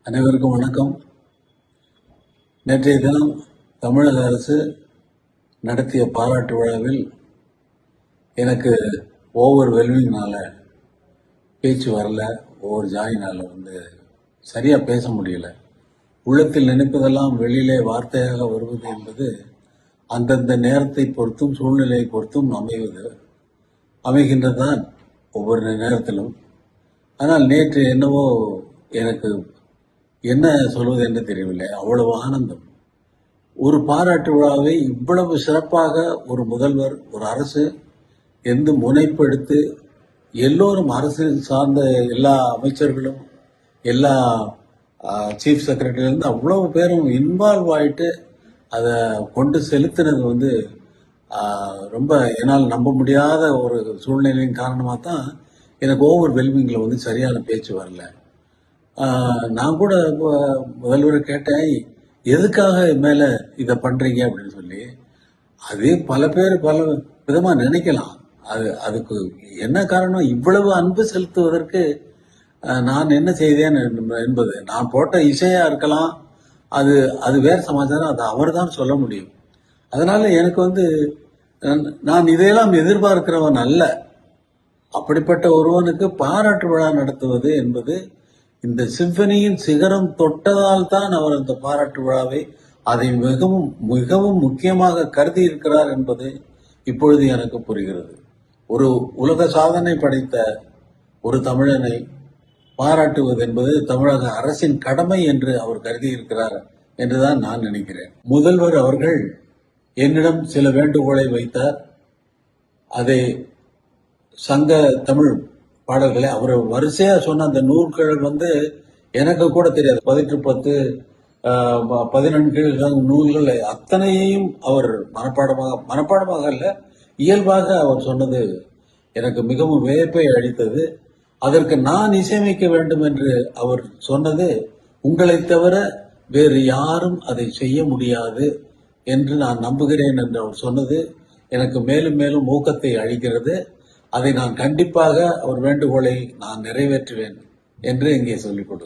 அனைவருக்கும் வணக்கம். நேற்றைய தினம் தமிழக அரசு நடத்திய பாராட்டு விழாவில் எனக்கு ஓவர்வெல்மிங்னால பேச்சு வரல. ஓவர் ஜாயினால சரியா பேச முடியல. உள்ளத்தில் நினைப்பதெல்லாம் வெளியிலே வார்த்தையாக வருவது என்பது அந்தந்த நேரத்தை பொறுத்தும் சூழ்நிலையை பொறுத்தும் அமைகின்றதுதான் ஒவ்வொரு நேரத்திலும். ஆனால் நேற்று என்னவோ எனக்கு என்ன சொல்வது என்று தெரியவில்லை. அவ்வளவு ஆனந்தம். ஒரு பாராட்டு விழாவை இவ்வளவு சிறப்பாக ஒரு முதல்வர், ஒரு அரசு எந்த முனைப்பெடுத்து எல்லோரும் அரசு சார்ந்த எல்லா அமைச்சர்களும் எல்லா சீஃப் செக்ரட்டரியிலேருந்து அவ்வளவு பேரும் இன்வால்வ் ஆகிட்டு அதை கொண்டு செலுத்தினது ரொம்ப என்னால் நம்ப முடியாத ஒரு சூழ்நிலையின் காரணமாக தான் எனக்கு ஓவர்வெல்மிங்கில் சரியான பேச்சு வரல. நான் கூட முதல்வரை கேட்டேன், எதுக்காக மேலே இதை பண்ணுறீங்க அப்படின்னு சொல்லி. அது பல பேர் பல விதமாக நினைக்கலாம். அதுக்கு என்ன காரணம்? இவ்வளவு அன்பு செலுத்துவதற்கு நான் என்ன செய்தேன் என்பது நான் போட்ட இசையாக இருக்கலாம். அது வேறு சமாச்சாரம். அது அவர் தான் சொல்ல முடியும். அதனால எனக்கு நான் இதையெல்லாம் எதிர்பார்க்கிறவன் அல்ல. அப்படிப்பட்ட ஒருவனுக்கு பாராட்டு விழா நடத்துவது என்பது இந்த சிம்பனியின் சிகரம் தொட்டதால் தான் அவர் அந்த பாராட்டு விழாவை அதை மிகவும் மிகவும் முக்கியமாக கருதி இருக்கிறார் என்பது இப்பொழுது எனக்கு புரிகிறது. ஒரு உலக சாதனை படைத்த ஒரு தமிழனை பாராட்டுவது என்பது தமிழக அரசின் கடமை என்று அவர் கருதி இருக்கிறார் என்றுதான் நான் நினைக்கிறேன். முதல்வர் அவர்கள் என்னிடம் சில வேண்டுகோளை வைத்தார். அதை சங்க தமிழ் பாடல்களை அவர் வரிசையா சொன்ன அந்த நூல்கள் எனக்கு கூட தெரியாது. 18 14 நூல்கள் அத்தனையையும் அவர் மனப்பாடமாக அல்ல, இயல்பாக அவர் சொன்னது எனக்கு மிகவும் வியப்பை அளித்தது. அதற்கு நான் இசையமைக்க வேண்டும் என்று அவர் சொன்னது, உங்களை தவிர வேறு யாரும் அதை செய்ய முடியாது என்று நான் நம்புகிறேன் என்று அவர் சொன்னது எனக்கு மேலும் மேலும் ஊக்கத்தை அளிக்கிறது. அதை நான் கண்டிப்பாக அவர் வேண்டுகோளை நான் நிறைவேற்றுவேன் என்று இங்கே சொல்லிக் கொடுக்கிறேன்.